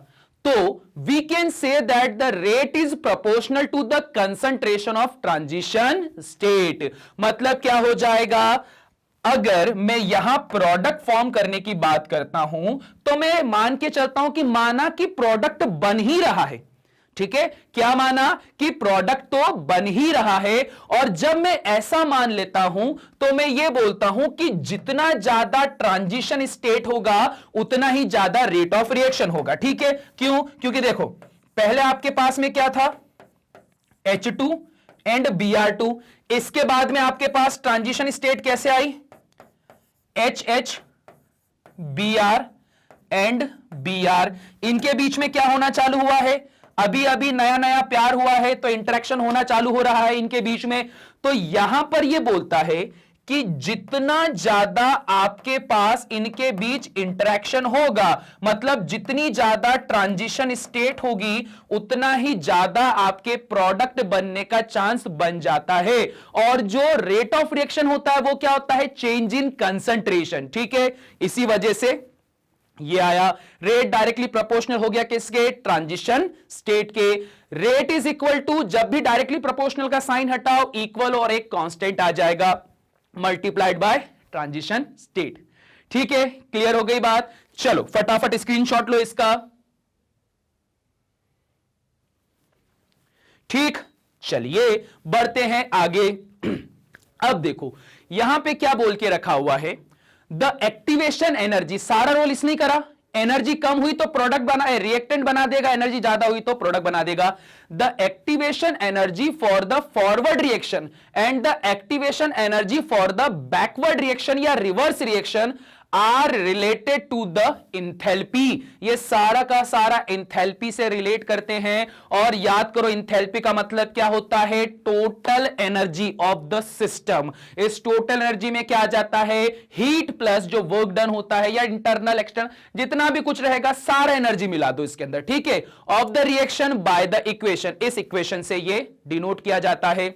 S1: तो we can say that the rate is proportional to the concentration of transition state. मतलब क्या हो जाएगा, अगर मैं यहां प्रोडक्ट फॉर्म करने की बात करता हूं तो मैं मान के चलता हूं कि माना कि प्रोडक्ट बन ही रहा है। ठीक है, क्या माना कि प्रोडक्ट तो बन ही रहा है, और जब मैं ऐसा मान लेता हूं तो मैं ये बोलता हूं कि जितना ज्यादा ट्रांजिशन स्टेट होगा उतना ही ज्यादा रेट ऑफ रिएक्शन होगा। ठीक है, क्यों, क्योंकि देखो पहले आपके पास में क्या था, H2 एंड Br2, इसके बाद में आपके पास ट्रांजिशन स्टेट कैसे आई, HH Br एंड Br, इनके बीच में क्या होना चालू हुआ है, अभी अभी नया नया प्यार हुआ है तो इंटरेक्शन होना चालू हो रहा है इनके बीच में। तो यहां पर यह बोलता है कि जितना ज्यादा आपके पास इनके बीच इंटरेक्शन होगा, मतलब जितनी ज्यादा ट्रांजिशन स्टेट होगी उतना ही ज्यादा आपके प्रोडक्ट बनने का चांस बन जाता है। और जो रेट ऑफ रिएक्शन होता है वो क्या होता है, चेंज इन कंसंट्रेशन। ठीक है, इसी वजह से ये आया, रेट डायरेक्टली प्रोपोर्शनल हो गया किसके, ट्रांजिशन स्टेट के। रेट इज इक्वल टू, जब भी डायरेक्टली प्रोपोर्शनल का साइन हटाओ, इक्वल और एक कांस्टेंट आ जाएगा, मल्टीप्लाइड बाय ट्रांजिशन स्टेट। ठीक है, क्लियर हो गई बात। चलो फटाफट स्क्रीनशॉट लो इसका। ठीक, चलिए बढ़ते हैं आगे। अब देखो यहां पे क्या बोल के रखा हुआ है, द एक्टिवेशन एनर्जी, सारा रोल इसने करा, एनर्जी कम हुई तो प्रोडक्ट बना, रिएक्टेंट बना देगा, एनर्जी ज्यादा हुई तो प्रोडक्ट बना देगा। The activation energy for the forward reaction and the activation energy for the backward reaction या reverse reaction are related to the enthalpy. ये सारा का सारा इंथैल्पी से रिलेट करते हैं। और याद करो इंथैल्पी का मतलब क्या होता है, total energy of the system. इस टोटल एनर्जी में क्या आ जाता है, हीट प्लस जो वर्क डन होता है या इंटरनल एक्सटर्नल जितना भी कुछ रहेगा सारा एनर्जी मिला दो इसके अंदर। ठीक है, of the reaction by the equation, इस इक्वेशन से ये डिनोट किया जाता है।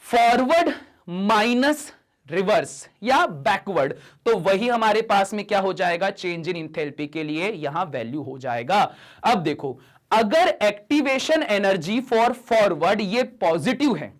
S1: फॉरवर्ड माइनस रिवर्स या बैकवर्ड, तो वही हमारे पास में क्या हो जाएगा, चेंज इन इंथैल्पी के लिए यहां वैल्यू हो जाएगा। अब देखो अगर एक्टिवेशन एनर्जी फॉर फॉरवर्ड ये पॉजिटिव है,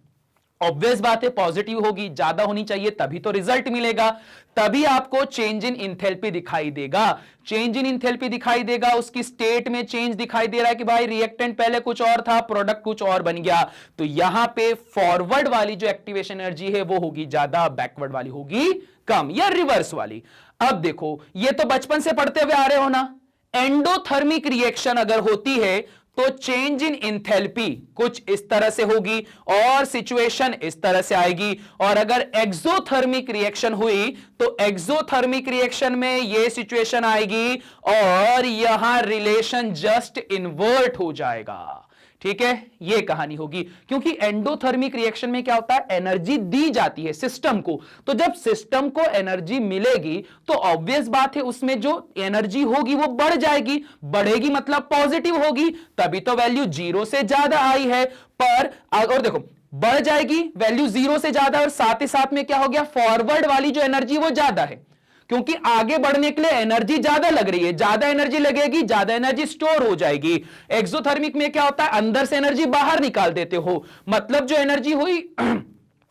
S1: ऑब्वियस बात है पॉजिटिव होगी, ज्यादा होनी चाहिए तभी तो रिजल्ट मिलेगा, तभी आपको चेंज इन इंथैल्पी दिखाई देगा। चेंज इन इंथैल्पी दिखाई देगा, उसकी स्टेट में चेंज दिखाई दे रहा है कि भाई रिएक्टेंट पहले कुछ और था, प्रोडक्ट कुछ और बन गया। तो यहां पे फॉरवर्ड वाली जो एक्टिवेशन एनर्जी है वो होगी ज्यादा, बैकवर्ड वाली होगी कम, या रिवर्स वाली। अब देखो ये तो बचपन से पढ़ते हुए आ रहे हो ना, एंडोथर्मिक रिएक्शन अगर होती है तो चेंज इन इंथैल्पी कुछ इस तरह से होगी और सिचुएशन इस तरह से आएगी। और अगर एक्सोथर्मिक रिएक्शन हुई तो एक्सोथर्मिक रिएक्शन में यह सिचुएशन आएगी और यहां रिलेशन जस्ट इन्वर्ट हो जाएगा। ठीक है, यह कहानी होगी। क्योंकि एंडोथर्मिक रिएक्शन में क्या होता है, एनर्जी दी जाती है सिस्टम को, तो जब सिस्टम को एनर्जी मिलेगी तो ऑब्वियस बात है उसमें जो एनर्जी होगी वो बढ़ जाएगी, बढ़ेगी मतलब पॉजिटिव होगी, तभी तो वैल्यू 0 से ज्यादा आई है। पर और देखो, बढ़ जाएगी वैल्यू 0 से ज्यादा और साथ ही साथ में क्या हो गया, फॉरवर्ड वाली जो एनर्जी वो ज्यादा है, क्योंकि आगे बढ़ने के लिए एनर्जी ज्यादा लग रही है, ज्यादा एनर्जी लगेगी, ज्यादा एनर्जी स्टोर हो जाएगी। एक्सोथर्मिक में क्या होता है, अंदर से एनर्जी बाहर निकाल देते हो, मतलब जो एनर्जी हुई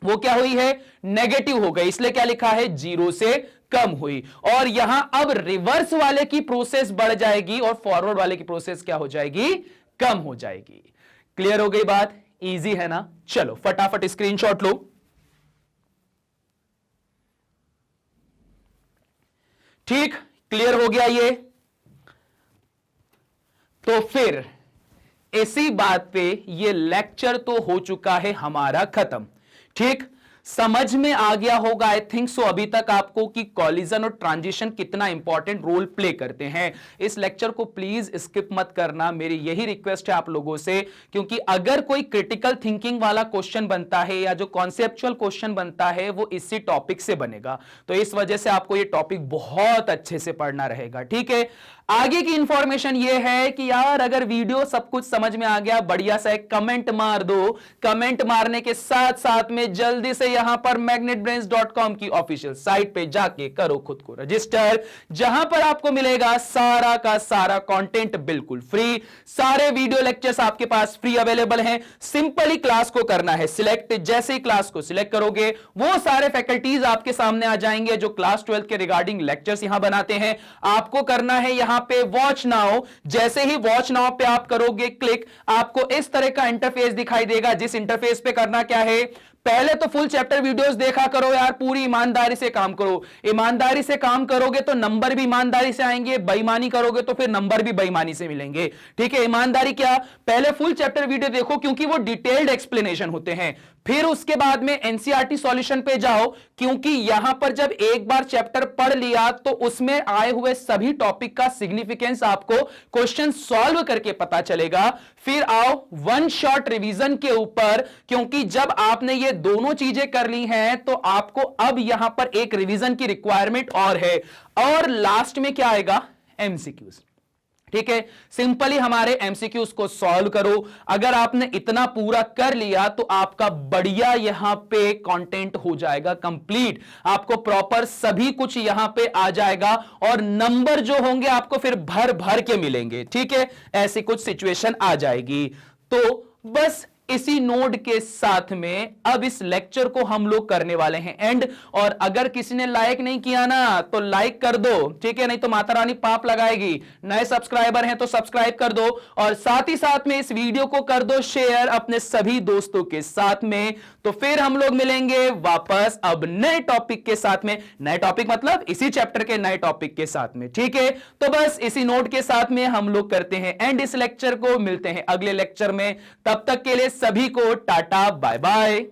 S1: वो क्या हुई है, नेगेटिव हो गई, इसलिए क्या लिखा है, 0 से कम हुई। और यहां अब रिवर्स वाले की प्रोसेस बढ़ जाएगी और फॉरवर्ड वाले की प्रोसेस क्या हो जाएगी, कम हो जाएगी। क्लियर हो गई बात, इजी है ना। चलो फटाफट स्क्रीनशॉट लो। ठीक, क्लियर हो गया ये। तो फिर इसी बात पे ये लेक्चर तो हो चुका है हमारा खत्म। ठीक, समझ में आ गया होगा आई थिंक सो अभी तक आपको कि कॉलिजन और ट्रांजिशन कितना इंपॉर्टेंट रोल प्ले करते हैं। इस लेक्चर को प्लीज स्किप मत करना, मेरी यही रिक्वेस्ट है आप लोगों से, क्योंकि अगर कोई क्रिटिकल थिंकिंग वाला क्वेश्चन बनता है या जो कॉन्सेप्चुअल क्वेश्चन बनता है वो इसी टॉपिक से बनेगा, तो इस वजह से आपको ये टॉपिक बहुत अच्छे से पढ़ना रहेगा। ठीक है, आगे की इंफॉर्मेशन ये है कि यार अगर वीडियो सब कुछ समझ में आ गया, बढ़िया सा एक कमेंट मार दो। कमेंट मारने के साथ साथ में जल्दी से यहां पर magnetbrains.com की ऑफिशियल साइट पे जाके करो खुद को रजिस्टर, जहां पर आपको मिलेगा सारा का सारा कंटेंट बिल्कुल फ्री। सारे वीडियो लेक्चर्स आपके पास फ्री अवेलेबल हैं। सिंपली क्लास को करना है सिलेक्ट, जैसे ही क्लास को सिलेक्ट करोगे वो सारे फैकल्टीज आपके सामने आ जाएंगे जो क्लास 12 के रिगार्डिंग लेक्चर्स यहां बनाते हैं। आपको करना है यहां पे वॉच नाउ, जैसे ही वॉच नाउ पे आप करोगे क्लिक, आपको इस तरह का इंटरफेस दिखाई देगा, जिस इंटरफेस पे करना क्या है, पहले तो फुल चैप्टर वीडियोस देखा करो यार, पूरी ईमानदारी से काम करो। ईमानदारी से काम करोगे तो नंबर भी ईमानदारी से आएंगे, बेईमानी करोगे तो फिर नंबर भी बेईमानी से मिलेंगे। ठीक है, ईमानदारी क्या, पहले फुल चैप्टर वीडियो देखो क्योंकि वो डिटेल्ड एक्सप्लेनेशन होते हैं। फिर उसके बाद में एनसीईआरटी सॉल्यूशन पे जाओ, क्योंकि यहां पर जब एक बार चैप्टर पढ़ लिया तो उसमें आए हुए सभी टॉपिक का सिग्निफिकेंस आपको क्वेश्चन सॉल्व करके पता चलेगा। फिर आओ वन शॉट रिवीजन के ऊपर, क्योंकि जब आपने ये दोनों चीजें कर ली हैं तो आपको अब यहां पर एक रिवीजन की रिक्वायरमेंट और है। और लास्ट में क्या आएगा, एमसीक्यूज। ठीक है, सिंपली हमारे एमसीक्यूज को सॉल्व करो। अगर आपने इतना पूरा कर लिया तो आपका बढ़िया यहां पे कंटेंट हो जाएगा कंप्लीट, आपको प्रॉपर सभी कुछ यहां पे आ जाएगा और नंबर जो होंगे आपको फिर भर भर के मिलेंगे। ठीक है, ऐसी कुछ सिचुएशन आ जाएगी। तो बस इसी नोड के साथ में अब इस लेक्चर को हम लोग करने वाले हैं एंड। और अगर किसी ने लाइक नहीं किया ना तो लाइक कर दो, ठीक है, नहीं तो माता रानी पाप लगाएगी। नए सब्सक्राइबर हैं तो सब्सक्राइब कर दो और साथ ही साथ में इस वीडियो को कर दो शेयर अपने सभी दोस्तों के साथ में। तो फिर हम लोग मिलेंगे वापस अब नए टॉपिक के साथ में, नए टॉपिक मतलब इसी चैप्टर के नए टॉपिक के साथ में। ठीक है, तो बस इसी नोट के साथ में हम लोग करते हैं एंड इस लेक्चर को, मिलते हैं अगले लेक्चर में। तब तक के लिए सभी को टाटा बाय बाय।